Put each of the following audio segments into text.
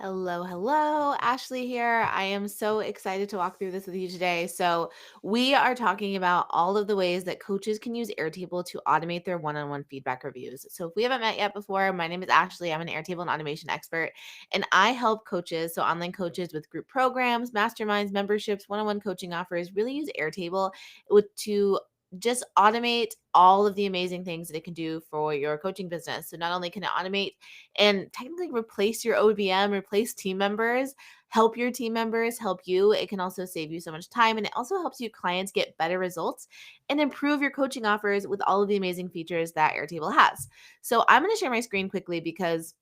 Hello, hello. Ashley here. I am so excited to walk through this with you today. So, we are talking about all of the ways that coaches can use Airtable to automate their one on one feedback reviews. So, if we haven't met yet before, my name is Ashley. I'm an Airtable and automation expert, and I help coaches, so online coaches with group programs, masterminds, memberships, one on one coaching offers, really use Airtable to just automate all of the amazing things that it can do for your coaching business. So, not only can it automate and technically replace your OBM, replace team members, help your team members, help you. It can also save you so much time, and it also helps you clients get better results and improve your coaching offers with all of the amazing features that Airtable has. So I'm going to share my screen quickly because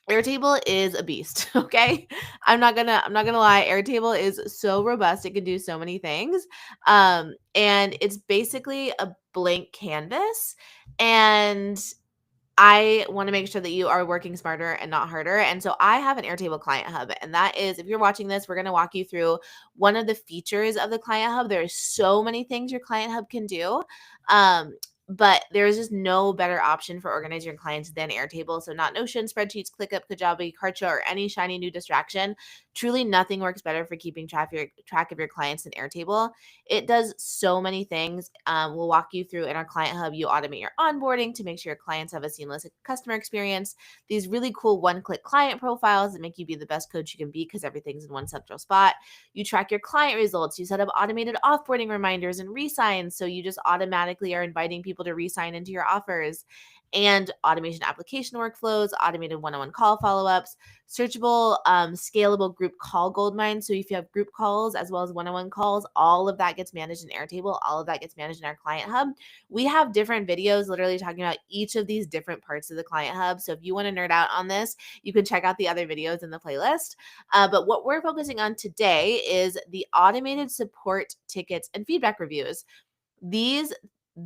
Airtable is a beast, okay? I'm not gonna lie, Airtable is so robust, it can do so many things. And it's basically a blank canvas, and I wanna make sure that you are working smarter and not harder, and so I have an Airtable Client Hub, and that is if you're watching this, we're gonna walk you through one of the features of the Client Hub. There's so many things your Client Hub can do, um, but there's just no better option for organizing your clients than Airtable. So not Notion, spreadsheets, ClickUp, Kajabi, Kartra, or any shiny new distraction. Truly nothing works better for keeping track of your clients than Airtable. It does so many things. We'll walk you through in our Client Hub. You automate your onboarding to make sure your clients have a seamless customer experience. These really cool one-click client profiles that make you be the best coach you can be because everything's in one central spot. You track your client results. You set up automated offboarding reminders and resigns, so you just automatically are inviting people to resign into your offers. And automation application workflows, automated one-on-one call follow-ups, searchable, scalable group call goldmine. So if you have group calls as well as one-on-one calls, all of that gets managed in Airtable. All of that gets managed in our Client Hub. We have different videos literally talking about each of these different parts of the Client Hub. So if you want to nerd out on this, you can check out the other videos in the playlist. But what we're focusing on today is the automated support tickets and feedback reviews. These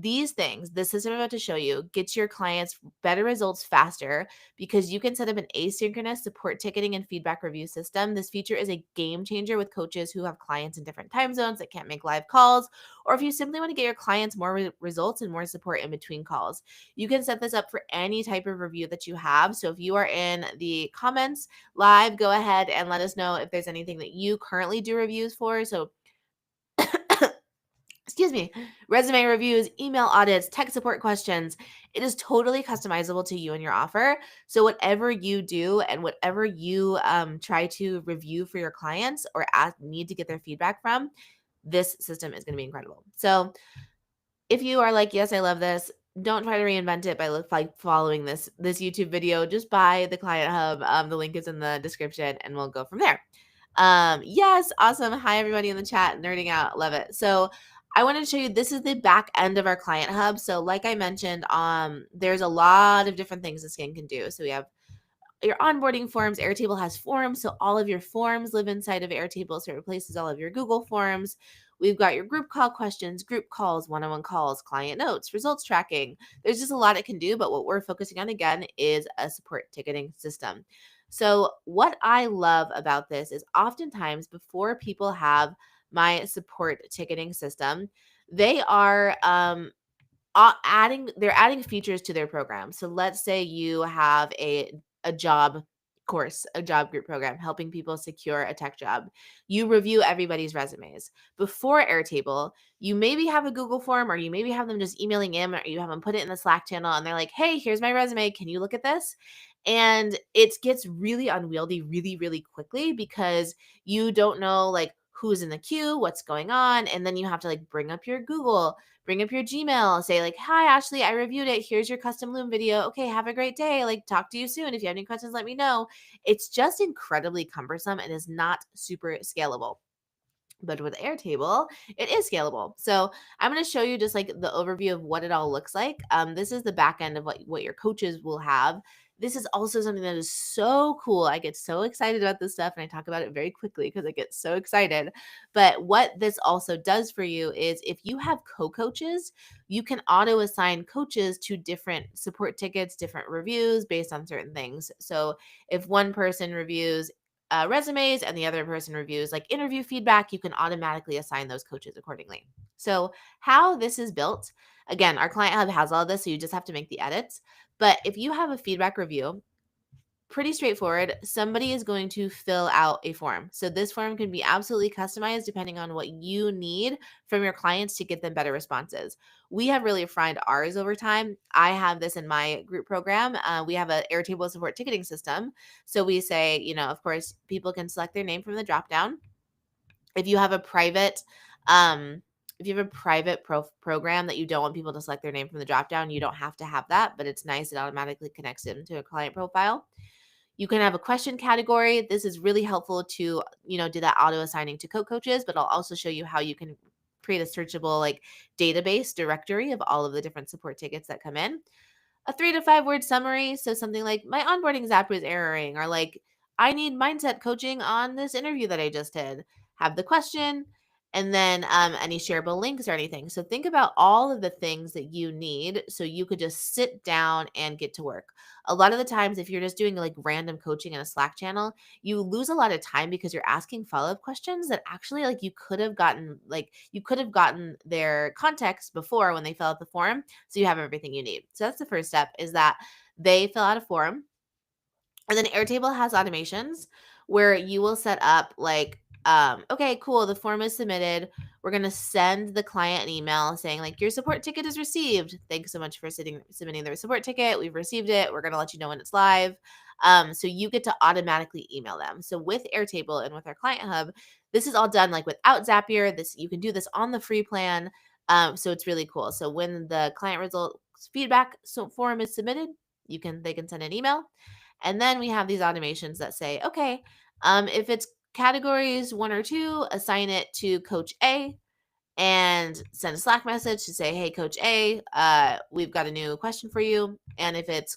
these things, the system I'm about to show you, gets your clients better results faster because you can set up an asynchronous support ticketing and feedback review system. This feature is a game changer with coaches who have clients in different time zones that can't make live calls, or if you simply want to get your clients more results and more support in between calls. You can set this up for any type of review that you have. So if you are in the comments live, go ahead and let us know if there's anything that you currently do reviews for. So excuse me, resume reviews, email audits, tech support questions. It is totally customizable to you and your offer. So, whatever you do and whatever you try to review for your clients or need to get their feedback from, this system is going to be incredible. So, if you are like, yes, I love this, don't try to reinvent it by like following this YouTube video. Just buy the Client Hub. The link is in the description, and we'll go from there. Yes, awesome. Hi, everybody in the chat, nerding out. Love it. So, I wanted to show you this is the back end of our Client Hub. So, like I mentioned, there's a lot of different things this thing can do. So, we have your onboarding forms. Airtable has forms, so all of your forms live inside of Airtable, so it replaces all of your Google Forms. We've got your group call questions, group calls, one-on-one calls, client notes, results tracking. There's just a lot it can do, but what we're focusing on again is a support ticketing system. So what I love about this is oftentimes before people have my support ticketing system, they are they're adding features to their program. So let's say you have a job course, a job group program helping people secure a tech job. You review everybody's resumes. Before Airtable, you maybe have a Google form or you maybe have them just emailing in or you have them put it in the Slack channel and they're like, "Hey, here's my resume. Can you look at this?" And it gets really unwieldy really really quickly because you don't know like who's in the queue, what's going on, and then you have to like bring up your Gmail, say like, "Hi, Ashley, I reviewed it. Here's your custom Loom video. Okay, have a great day. Like, talk to you soon. If you have any questions, let me know." It's just incredibly cumbersome and is not super scalable. But with Airtable, it is scalable. So I'm going to show you just like the overview of what it all looks like. This is the back end of what your coaches will have. This is also something that is so cool. I get so excited about this stuff and I talk about it very quickly because I get so excited. But what this also does for you is if you have co-coaches, you can auto assign coaches to different support tickets, different reviews based on certain things. So if one person reviews resumes and the other person reviews like interview feedback, you can automatically assign those coaches accordingly. So, how this is built, again, our Client Hub has all of this, so you just have to make the edits. But if you have a feedback review, pretty straightforward. Somebody is going to fill out a form. So this form can be absolutely customized depending on what you need from your clients to get them better responses. We have really refined ours over time. I have this in my group program. We have an Airtable support ticketing system. So we say, of course, people can select their name from the drop down. If you have a private, if you have a private program that you don't want people to select their name from the drop down, you don't have to have that, but it's nice. It automatically connects them to a client profile. You can have a question category. This is really helpful to, do that auto assigning to coaches, but I'll also show you how you can create a searchable like database directory of all of the different support tickets that come in. A 3 to 5 word summary. So something like my onboarding app is erroring, or like I need mindset coaching on this interview that I just did. Have the question, and then any shareable links or anything. So think about all of the things that you need so you could just sit down and get to work. A lot of the times, if you're just doing like random coaching in a Slack channel, you lose a lot of time because you're asking follow-up questions that actually like you could have gotten their context before when they fill out the form, so you have everything you need. So that's the first step, is that they fill out a form. And then Airtable has automations where you will set up like, okay, cool, the form is submitted. We're going to send the client an email saying like, your support ticket is received. Thanks so much for submitting the support ticket. We've received it. We're going to let you know when it's live. So you get to automatically email them. So with Airtable and with our Client Hub, this is all done like without Zapier. You can do this on the free plan. So it's really cool. So when the client results feedback form is submitted, they can send an email. And then we have these automations that say, okay, if it's categories 1 or 2, assign it to Coach A and send a Slack message to say, hey, Coach A, we've got a new question for you. And if it's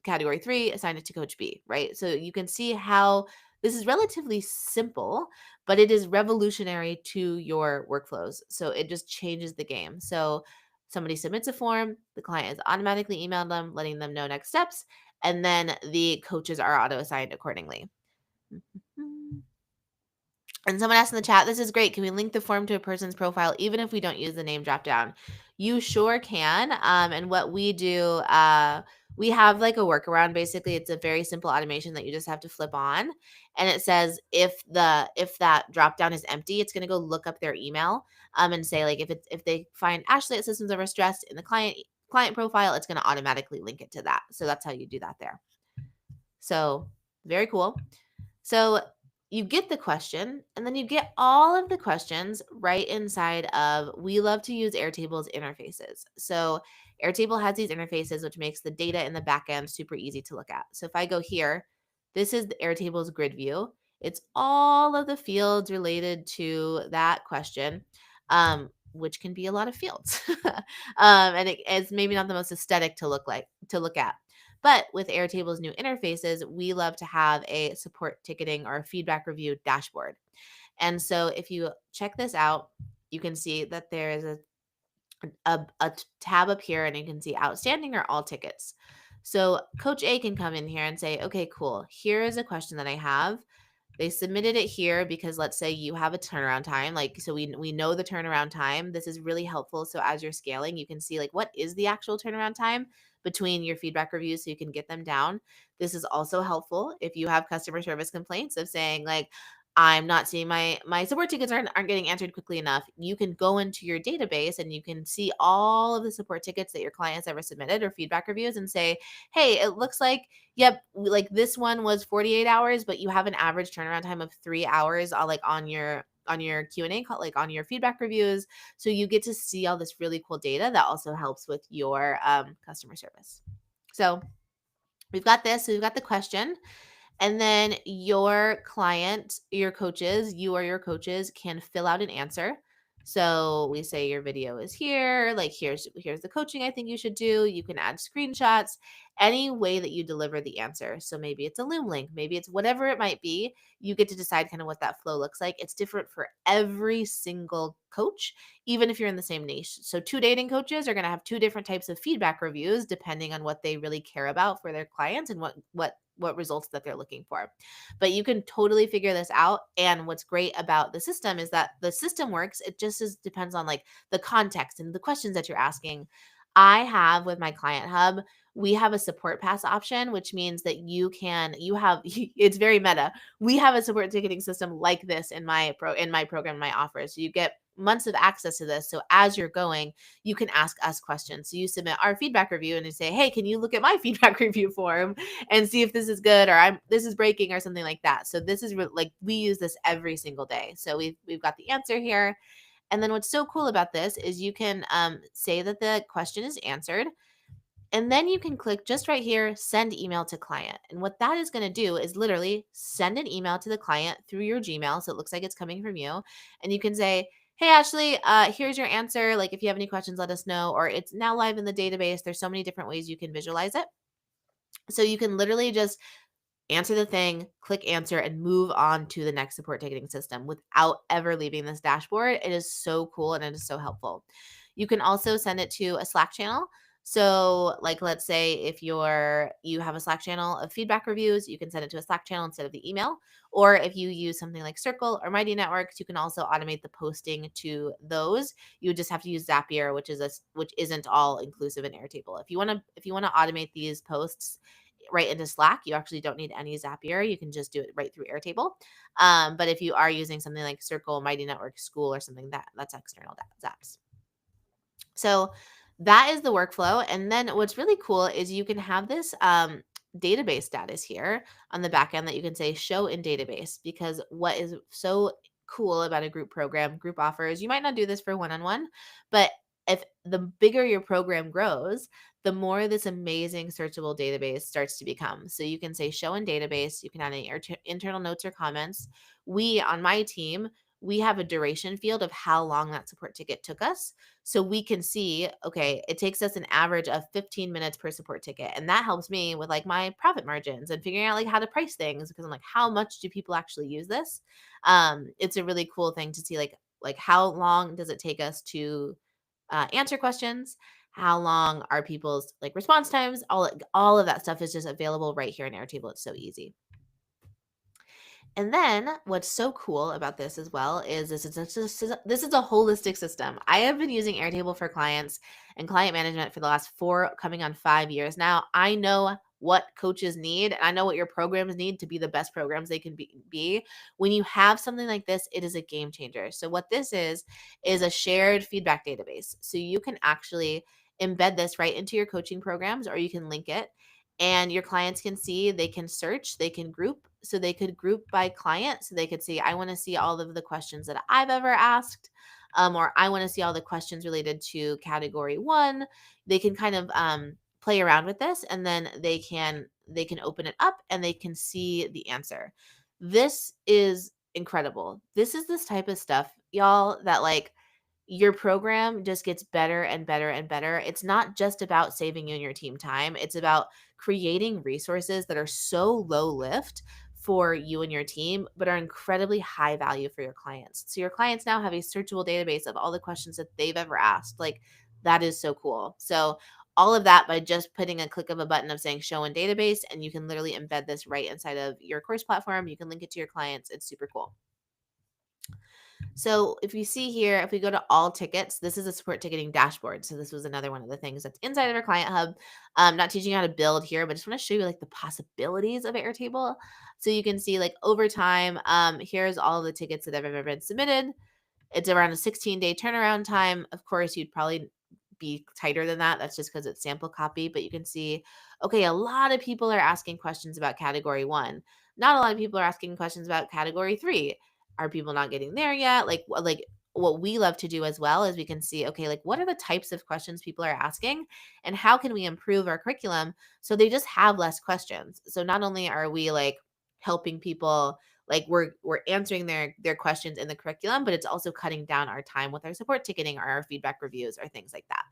category 3, assign it to Coach B, right? So you can see how this is relatively simple, but it is revolutionary to your workflows. So it just changes the game. So somebody submits a form, the client is automatically emailed them, letting them know next steps, and then the coaches are auto assigned accordingly. And someone asked in the chat, this is great. Can we link the form to a person's profile even if we don't use the name drop down? You sure can. And what we do, we have like a workaround. Basically, it's a very simple automation that you just have to flip on. And it says if that drop down is empty, it's going to go look up their email and say like if they find Ashley at Systems Over Stress in the client profile, it's going to automatically link it to that. So that's how you do that there. So very cool. So you get the question, and then you get all of the questions right inside of, we love to use Airtable's interfaces. So Airtable has these interfaces, which makes the data in the back end super easy to look at. So if I go here, this is the Airtable's grid view. It's all of the fields related to that question, which can be a lot of fields. And it's maybe not the most aesthetic to look at. But with Airtable's new interfaces, we love to have a support ticketing or a feedback review dashboard. And so if you check this out, you can see that there is a tab up here, and you can see outstanding or all tickets. So Coach A can come in here and say, okay, cool. Here is a question that I have. They submitted it here because let's say you have a turnaround time. Like, so we know the turnaround time. This is really helpful. So as you're scaling, you can see like what is the actual turnaround time between your feedback reviews so you can get them down. This is also helpful if you have customer service complaints of saying like, I'm not seeing my support tickets aren't getting answered quickly enough. You can go into your database and you can see all of the support tickets that your clients ever submitted or feedback reviews and say, hey, it looks like, yep, like this one was 48 hours, but you have an average turnaround time of 3 hours like on your Q&A call, like on your feedback reviews. So you get to see all this really cool data that also helps with your customer service. So we've got this. So we've got the question. And then your coaches can fill out an answer. So we say your video is here, like here's the coaching I think you should do. You can add screenshots, any way that you deliver the answer. So maybe it's a Loom link, maybe it's whatever it might be. You get to decide kind of what that flow looks like. It's different for every single coach, even if you're in the same niche. So 2 dating coaches are going to have 2 different types of feedback reviews depending on what they really care about for their clients and what results that they're looking for. But you can totally figure this out. And what's great about the system is that the system works. It just depends on like the context and the questions that you're asking. I have with my Client Hub, we have a support pass option, which means that you have it's very meta. We have a support ticketing system like this in my program, my offer. So you get months of access to this. So as you're going, you can ask us questions. So you submit our feedback review and you say, "Hey, can you look at my feedback review form and see if this is good or this is breaking or something like that." So this is like we use this every single day. So we've got the answer here. And then what's so cool about this is you can say that the question is answered, and then you can click just right here, send email to client. And what that is going to do is literally send an email to the client through your Gmail. So it looks like it's coming from you. And you can say, "Hey, Ashley, here's your answer. Like, if you have any questions, let us know." Or it's now live in the database. There's so many different ways you can visualize it. So you can literally just answer the thing, click answer, and move on to the next support ticketing system without ever leaving this dashboard. It is so cool and it is so helpful. You can also send it to a Slack channel. So, like, let's say if you have a Slack channel of feedback reviews, you can send it to a Slack channel instead of the email. Or if you use something like Circle or Mighty Networks, you can also automate the posting to those. You would just have to use Zapier, which isn't all inclusive in Airtable. If you want to automate these posts right into Slack, you actually don't need any Zapier. You can just do it right through Airtable. But if you are using something like Circle, Mighty Network, School, or something that's external Zaps. So that is the workflow. And then what's really cool is you can have this database status here on the back end that you can say show in database, because what is so cool about a group program, group offers, you might not do this for one-on-one, but if the bigger your program grows, the more this amazing searchable database starts to become. So you can say show in database, you can add any internal notes or comments. We on my team, we have a duration field of how long that support ticket took us. So we can see, okay, it takes us an average of 15 minutes per support ticket. And that helps me with like my profit margins and figuring out like how to price things, because I'm like, how much do people actually use this? It's a really cool thing to see like how long does it take us to answer questions? How long are people's like response times? All of that stuff is just available right here in Airtable. It's so easy. And then what's so cool about this as well is this is a holistic system. I have been using Airtable for clients and client management for the last coming on 5 years now. I know what coaches need, and I know what your programs need to be the best programs they can be. When you have something like this, it is a game changer. So what this is a shared feedback database. So you can actually embed this right into your coaching programs, or you can link it, and your clients can see, they can search, they can group. So they could group by client. So they could see, I want to see all of the questions that I've ever asked, or I want to see all the questions related to category one. They can kind of play around with this, and then they can open it up and they can see the answer. This is incredible. This is this type of stuff, y'all, that like your program just gets better and better and better. It's not just about saving you and your team time. It's about creating resources that are so low lift for you and your team, but are incredibly high value for your clients. So your clients now have a searchable database of all the questions that they've ever asked. Like, that is so cool. So all of that by just putting a click of a button of saying show in database, and you can literally embed this right inside of your course platform. You can link it to your clients. It's super cool. So if you see here, if we go to all tickets, this is a support ticketing dashboard. So this was another one of the things that's inside of our client hub. Not teaching you how to build here, but just want to show you like the possibilities of Airtable. So you can see like over time, here's all of the tickets that have ever been submitted. It's around a 16-day turnaround time. Of course, you'd probably be tighter than that. That's just because it's sample copy. But you can see, okay, a lot of people are asking questions about category one. Not a lot of people are asking questions about category three. Are people not getting there yet? Like what we love to do as well is we can see, okay, like what are the types of questions people are asking, and how can we improve our curriculum so they just have less questions. So not only are we like helping people, like we're answering their questions in the curriculum, but it's also cutting down our time with our support ticketing or our feedback reviews or things like that.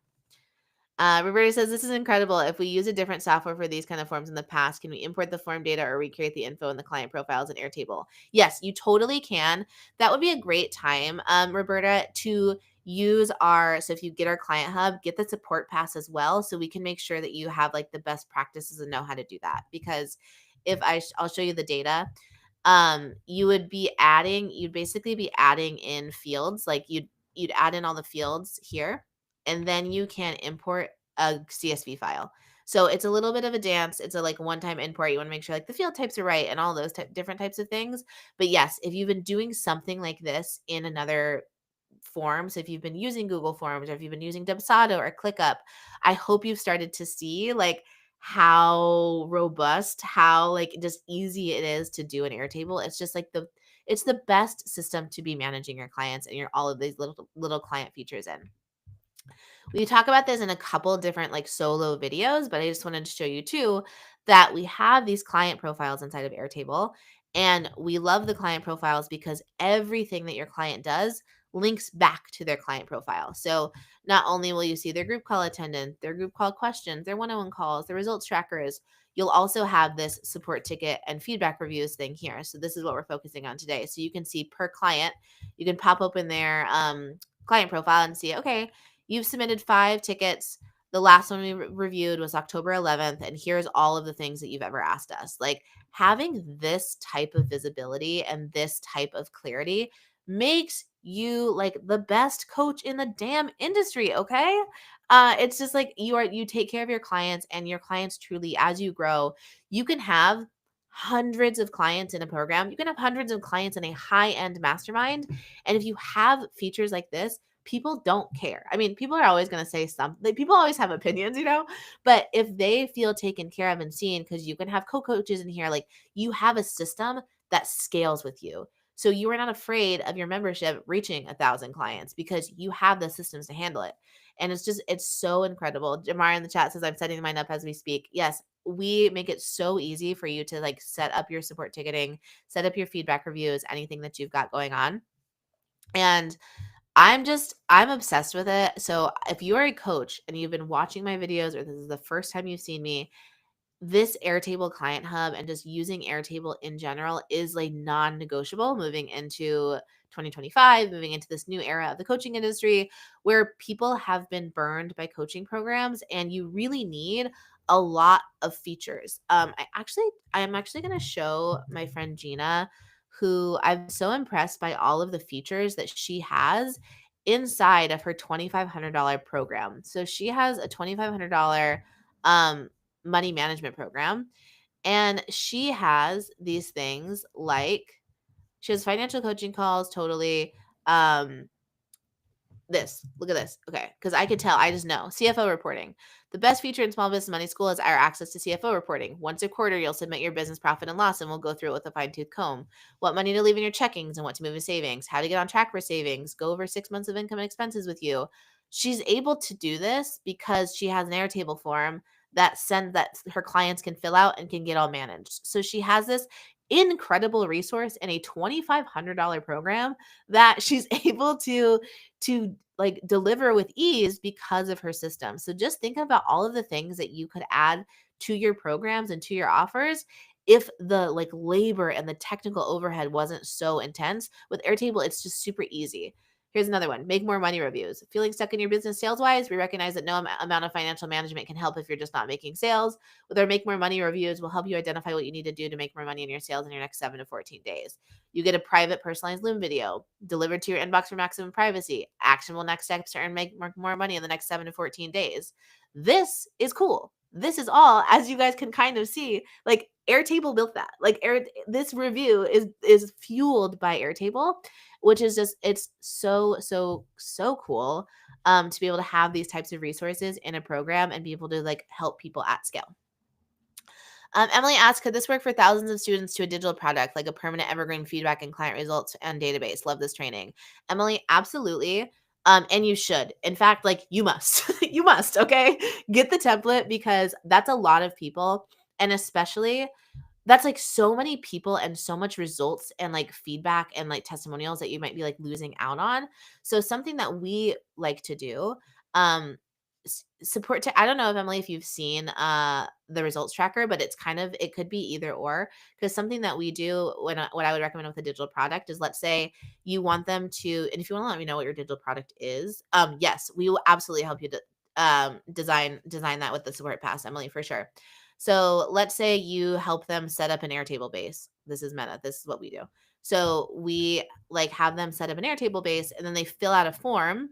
Roberta says, this is incredible. If we use a different software for these kind of forms in the past, can we import the form data or recreate the info in the client profiles in Airtable? Yes, you totally can. That would be a great time, Roberta, to use so if you get our client hub, get the support pass as well, so we can make sure that you have like the best practices and know how to do that. Because I'll show you the data, you'd basically be adding in fields, like you'd add in all the fields here, and then you can import a CSV file. So it's a little bit of a dance. It's a like one-time import. You want to make sure like the field types are right and all those different types of things. But yes, if you've been doing something like this in another form, so if you've been using Google Forms or if you've been using Dubsado or ClickUp, I hope you've started to see like how robust, how like just easy it is to do an Airtable. It's just like it's the best system to be managing your clients and your all of these little client features in. We talk about this in a couple different like solo videos, but I just wanted to show you too that we have these client profiles inside of Airtable. And we love the client profiles because everything that your client does links back to their client profile. So not only will you see their group call attendance, their group call questions, their one-on-one calls, their results trackers, you'll also have this support ticket and feedback reviews thing here. So this is what we're focusing on today. So you can see per client, you can pop open their client profile and see, okay, you've submitted 5 tickets. The last one we reviewed was October 11th, and here's all of the things that you've ever asked us. Like having this type of visibility and this type of clarity makes you like the best coach in the damn industry, okay? It's just like you take care of your clients, and your clients truly, as you grow, you can have hundreds of clients in a program. You can have hundreds of clients in a high-end mastermind. And if you have features like this, people don't care. I mean, people are always going to say something. People always have opinions, but if they feel taken care of and seen, because you can have co-coaches in here, like you have a system that scales with you. So you are not afraid of your membership reaching 1,000 clients because you have the systems to handle it. And it's so incredible. Jamar in the chat says, I'm setting mine up as we speak. Yes, we make it so easy for you to like set up your support ticketing, set up your feedback reviews, anything that you've got going on. And I'm obsessed with it. So if you're a coach and you've been watching my videos or this is the first time you've seen me, this Airtable Client Hub and just using Airtable in general is like non-negotiable moving into 2025, moving into this new era of the coaching industry where people have been burned by coaching programs and you really need a lot of features. I'm actually going to show my friend Gina, who I'm so impressed by all of the features that she has inside of her $2,500 program. So she has a $2,500 money management program. And she has these things like she has financial coaching calls, totally. Look at this. Okay. Because I could tell, I just know. CFO reporting. The best feature in Small Business Money School is our access to CFO reporting. Once a quarter, you'll submit your business profit and loss, and we'll go through it with a fine tooth comb. What money to leave in your checkings and what to move in savings, how to get on track for savings, go over 6 months of income and expenses with you. She's able to do this because she has an Airtable form that her clients can fill out and can get all managed. So she has this incredible resource in a $2,500 program that she's able to like deliver with ease because of her system. So just think about all of the things that you could add to your programs and to your offers if the like labor and the technical overhead wasn't so intense. With Airtable, it's just super easy. Here's another one. Make more money reviews. Feeling stuck in your business sales wise? We recognize that no amount of financial management can help if you're just not making sales. With our Make More Money reviews, we'll help you identify what you need to do to make more money in your sales in your next 7 to 14 days. You get a private personalized Loom video delivered to your inbox for maximum privacy. Actionable next steps to earn make more money in the next 7 to 14 days. This is cool. This is all, as you guys can kind of see, like Airtable built that. Like this review is fueled by Airtable, which is just it's so cool to be able to have these types of resources in a program and be able to like help people at scale. Emily asked, could this work for thousands of students to a digital product, like a permanent evergreen feedback and client results and database? Love this training. Emily, absolutely. And you should. In fact, like you must. You must, okay? Get the template because that's a lot of people. And especially that's like so many people and so much results and like feedback and like testimonials that you might be like losing out on. So something that we like to do, um, support to I don't know if Emily, if you've seen the results tracker, but it could be either or because something that we do what I would recommend with a digital product is let's say you want them to, and if you want to let me know what your digital product is, yes, we will absolutely help you to design that with the support pass, Emily, for sure. So let's say you help them set up an Airtable base. This is Meta. This is what we do. So we like have them set up an Airtable base and then they fill out a form.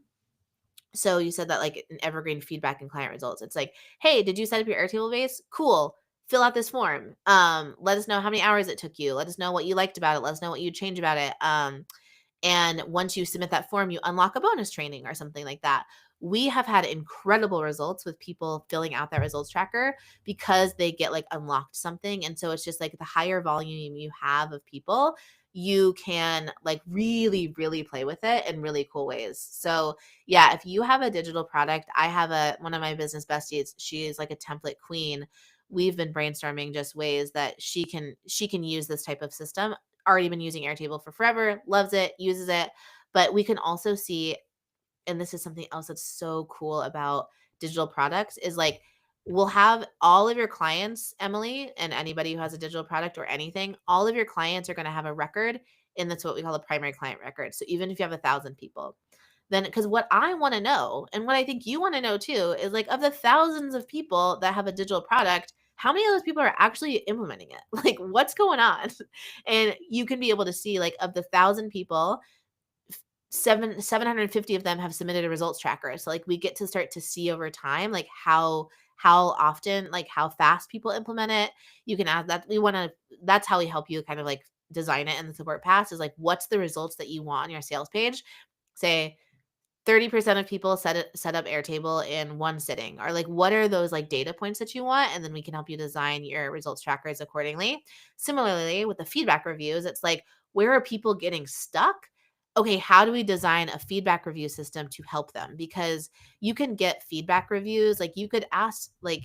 So you said that like an evergreen feedback and client results. It's like, hey, did you set up your Airtable base? Cool. Fill out this form. Let us know how many hours it took you. Let us know what you liked about it. Let us know what you change about it. And once you submit that form, you unlock a bonus training or something like that. We have had incredible results with people filling out that results tracker because they get like unlocked something. And so it's just like the higher volume you have of people, you can like really, really play with it in really cool ways. So yeah, if you have a digital product, I have one of my business besties, she is like a template queen. We've been brainstorming just ways that she can use this type of system. Already been using Airtable for forever, loves it, uses it. But we can also see, and this is something else that's so cool about digital products, is like we'll have all of your clients, Emily, and anybody who has a digital product or anything, all of your clients are going to have a record, and that's what we call a primary client record. So even if you have 1,000 people, then because what I want to know, and what I think you want to know too, is like of the thousands of people that have a digital product, how many of those people are actually implementing it? Like what's going on? And you can be able to see like of the 1,000 people, 750 of them have submitted a results tracker. So like we get to start to see over time like how often, like how fast people implement it. You can add that. That's how we help you kind of like design it in the support pass, is like what's the results that you want on your sales page. Say 30% of people set up Airtable in one sitting, or like what are those like data points that you want, and then we can help you design your results trackers accordingly. Similarly with the feedback reviews, it's like where are people getting stuck? Okay, how do we design a feedback review system to help them? Because you can get feedback reviews, like you could ask, like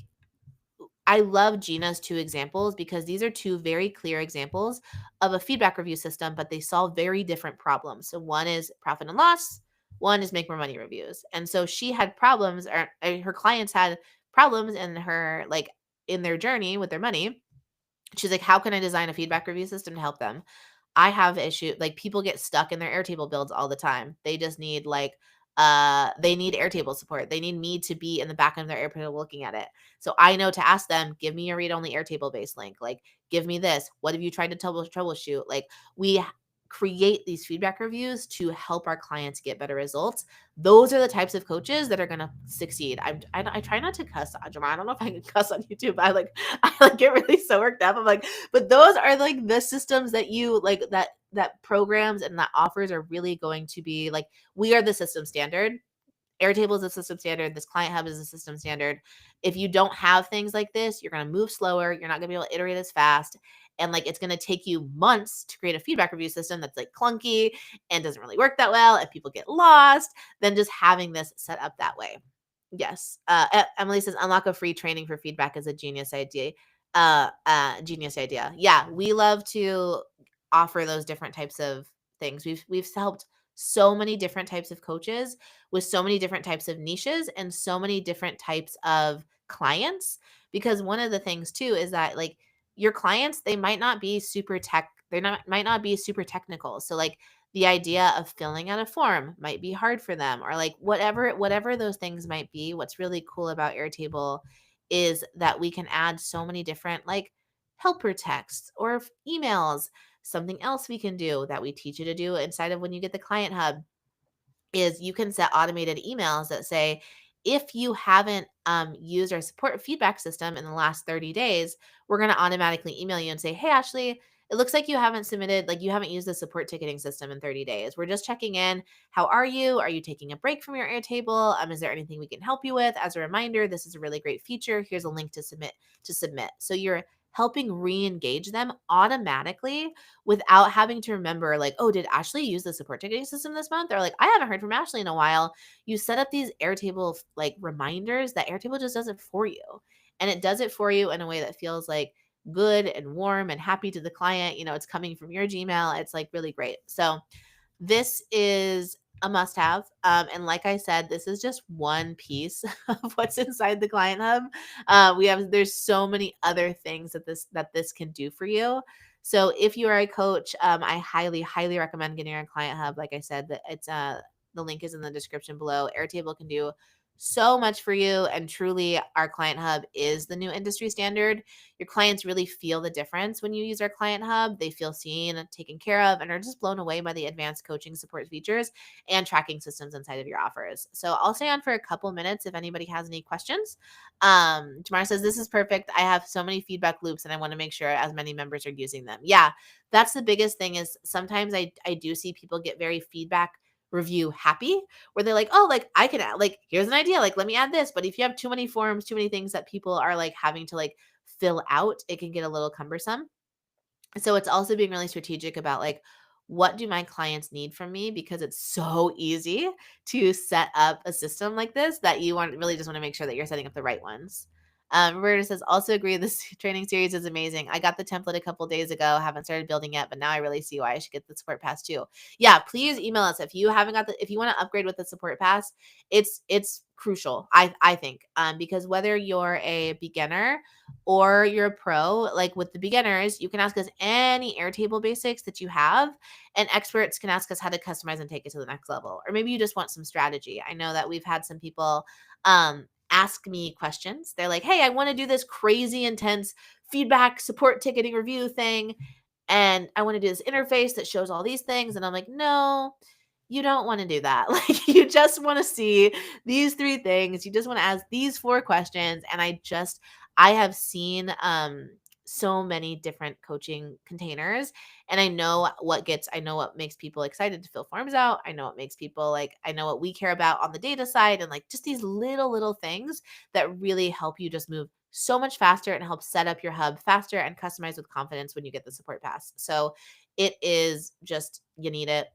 I love Gina's two examples because these are two very clear examples of a feedback review system, but they solve very different problems. So one is profit and loss, one is make more money reviews. And so she had problems, or her clients had problems in her like in their journey with their money. She's like, how can I design a feedback review system to help them? I have issue like people get stuck in their Airtable builds all the time. They just need like they need Airtable support. They need me to be in the back end of their Airtable looking at it. So I know to ask them, give me your read-only Airtable based link. Like, give me this. What have you tried to troubleshoot? Like we create these feedback reviews to help our clients get better results. Those are the types of coaches that are going to succeed. I try not to cuss, Ajama. I don't know if I can cuss on YouTube. I like get really so worked up. I'm like, but those are like the systems that you like that programs and that offers are really going to be like, we are the system standard. Airtable is a system standard. This client hub is a system standard. If you don't have things like this, you're going to move slower. You're not going to be able to iterate as fast. And like, it's going to take you months to create a feedback review system that's like clunky and doesn't really work that well. If people get lost, then just having this set up that way. Yes. Emily says unlock a free training for feedback is a genius idea. Genius idea. Yeah. We love to offer those different types of things. We've helped so many different types of coaches with so many different types of niches and so many different types of clients, because one of the things too is that like your clients, they might not be super tech, might not be super technical. So like the idea of filling out a form might be hard for them, or like whatever those things might be. What's really cool about Airtable is that we can add so many different like helper texts or emails. Something else we can do that we teach you to do inside of when you get the client hub is you can set automated emails that say, if you haven't used our support feedback system in the last 30 days, we're going to automatically email you and say, hey, Ashley, it looks like you haven't submitted, like you haven't used the support ticketing system in 30 days. We're just checking in. How are you? Are you taking a break from your Airtable? Is there anything we can help you with? As a reminder, this is a really great feature. Here's a link to submit. So you're helping re-engage them automatically without having to remember like, oh, did Ashley use the support ticketing system this month? Or like, I haven't heard from Ashley in a while. You set up these Airtable like reminders that Airtable just does it for you. And it does it for you in a way that feels like good and warm and happy to the client. You know, it's coming from your Gmail. It's like really great. So this is a must have. And like I said, this is just one piece of what's inside the client hub. There's so many other things that this can do for you. So if you are a coach, I highly, highly recommend getting our client hub. Like I said, that it's the link is in the description below. Airtable can do so much for you. And truly, our Client Hub is the new industry standard. Your clients really feel the difference when you use our Client Hub. They feel seen and taken care of and are just blown away by the advanced coaching support features and tracking systems inside of your offers. So I'll stay on for a couple minutes if anybody has any questions. Jamar says, this is perfect. I have so many feedback loops and I want to make sure as many members are using them. Yeah, that's the biggest thing is sometimes I do see people get very feedback review happy where they're like, oh, like I can add, like, here's an idea, like, let me add this. But if you have too many forms, too many things that people are like having to like fill out, it can get a little cumbersome. So it's also being really strategic about like, what do my clients need from me? Because it's so easy to set up a system like this that you really just want to make sure that you're setting up the right ones. Roberta says, also agree this training series is amazing. I got the template a couple days ago, haven't started building yet, but now I really see why I should get the support pass too. Yeah, please email us if you haven't got if you want to upgrade with the support pass. It's crucial, I think, because whether you're a beginner or you're a pro, like with the beginners, you can ask us any Airtable basics that you have, and experts can ask us how to customize and take it to the next level. Or maybe you just want some strategy. I know that we've had some people ask me questions. They're like, hey, I want to do this crazy intense feedback support ticketing review thing. And I want to do this interface that shows all these things. And I'm like, no, you don't want to do that. Like, you just want to see these three things. You just want to ask these four questions. And I have seen so many different coaching containers, and I know what makes people excited to fill forms out. I know what makes people like, I know what we care about on the data side, and like just these little things that really help you just move so much faster and help set up your hub faster and customize with confidence when you get the support pass. So it is just, you need it.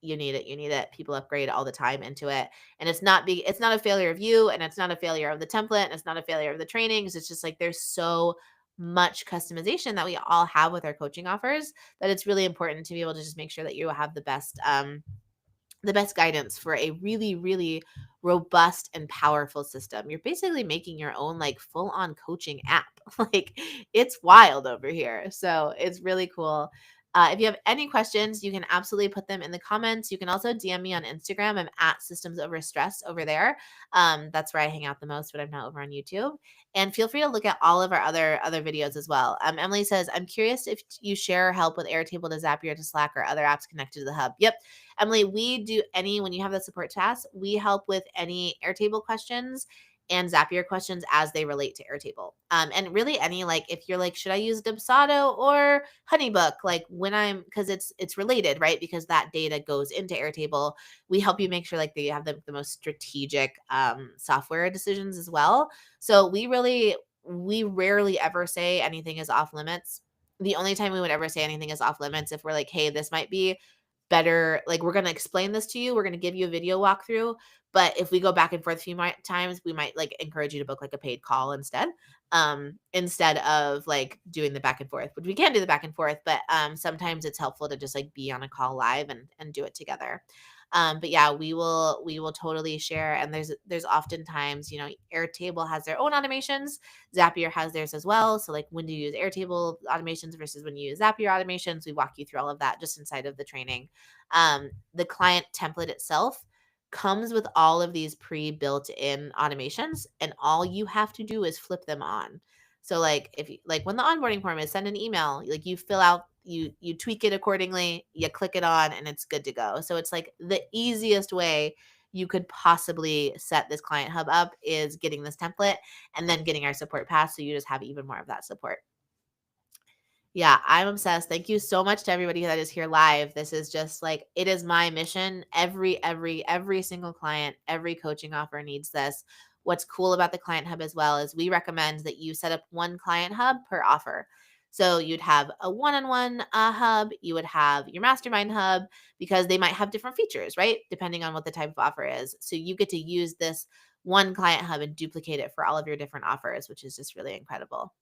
You need it. People upgrade all the time into it. And it's not a failure of you, and it's not a failure of the template, and it's not a failure of the trainings. It's just like there's so much customization that we all have with our coaching offers that it's really important to be able to just make sure that you have the best guidance for a really, really robust and powerful system. You're basically making your own like full on coaching app. Like, it's wild over here. So it's really cool. If you have any questions, you can absolutely put them in the comments. You can also DM me on Instagram. I'm at Systems Over Stress over there. That's where I hang out the most, but I'm not over on YouTube. And feel free to look at all of our other videos as well. Emily says, I'm curious if you share help with Airtable to Zapier to Slack or other apps connected to the hub. Yep. Emily, when you have the support task, we help with any Airtable questions and Zapier questions as they relate to Airtable. And really any, like, if you're like, should I use Dubsado or Honeybook? Like because it's related, right? Because that data goes into Airtable. We help you make sure like that you have the most strategic software decisions as well. So we rarely ever say anything is off limits. The only time we would ever say anything is off limits if we're like, hey, this might be better, like, we're going to explain this to you, we're going to give you a video walkthrough, but if we go back and forth a few times, we might like encourage you to book like a paid call instead of like doing the back and forth, which we can do the back and forth, but sometimes it's helpful to just like be on a call live and do it together. But yeah, we will totally share. And there's oftentimes, Airtable has their own automations. Zapier has theirs as well. So like, when do you use Airtable automations versus when you use Zapier automations, we walk you through all of that just inside of the training. The client template itself comes with all of these pre-built in automations, and all you have to do is flip them on. So like, if you, like, when the onboarding form is, send an email, like you fill out, you tweak it accordingly, you click it on, and it's good to go. So it's like the easiest way you could possibly set this client hub up is getting this template and then getting our support pass, so you just have even more of that support. Yeah, I'm obsessed. Thank you so much to everybody that is here live. This is just like, it is my mission. Every single client, every coaching offer needs this. What's cool about the client hub as well is we recommend that you set up one client hub per offer. So you'd have a one-on-one hub, you would have your mastermind hub, because they might have different features, right? Depending on what the type of offer is. So you get to use this one client hub and duplicate it for all of your different offers, which is just really incredible.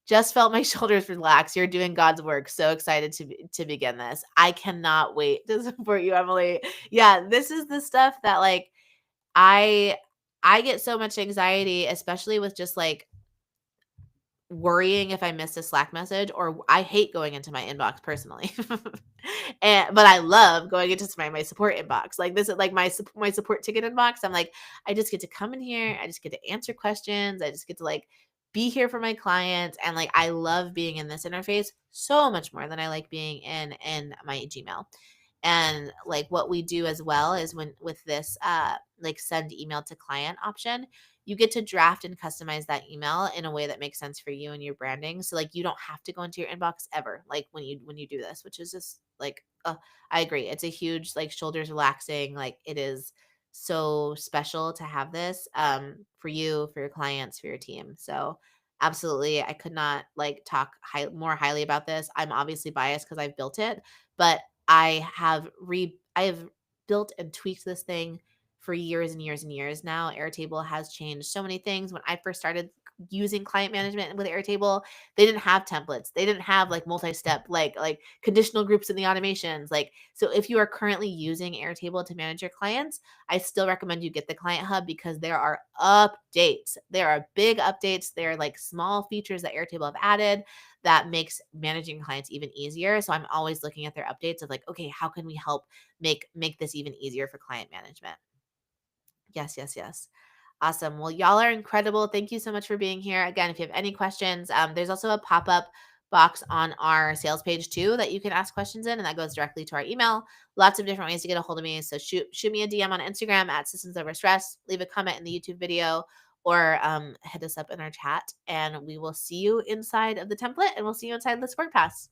Just felt my shoulders relax. You're doing God's work. So excited to begin this. I cannot wait to support you, Emily. Yeah, this is the stuff that like I I get so much anxiety, especially with just like worrying if I missed a Slack message, or I hate going into my inbox personally. But I love going into my support inbox. Like, this is like my support ticket inbox. I'm like, I just get to come in here, I just get to answer questions, I just get to like be here for my clients, and like I love being in this interface so much more than I like being in my Gmail. And like what we do as well is when with this like send email to client option, you get to draft and customize that email in a way that makes sense for you and your branding. So like you don't have to go into your inbox ever, like when you do this, which is just like I agree. It's a huge like shoulders relaxing. Like it is so special to have this for you, for your clients, for your team. So absolutely, I could not like talk more highly about this. I'm obviously biased because I've built it, but I have built and tweaked this thing for years and years and years now. Airtable has changed so many things. When I first started using client management with Airtable, they didn't have templates. They didn't have like multi-step like conditional groups in the automations. Like, so if you are currently using Airtable to manage your clients, I still recommend you get the Client Hub because there are updates. There are big updates. There are like small features that Airtable have added that makes managing clients even easier. So I'm always looking at their updates of like, okay, how can we help make this even easier for client management? Yes, yes, yes. Awesome. Well, y'all are incredible. Thank you so much for being here. Again, if you have any questions, there's also a pop up box on our sales page too that you can ask questions in, and that goes directly to our email. Lots of different ways to get a hold of me. So shoot me a DM on Instagram at Systems Over Stress. Leave a comment in the YouTube video, or hit us up in our chat, and we will see you inside of the template, and we'll see you inside the Support Pass.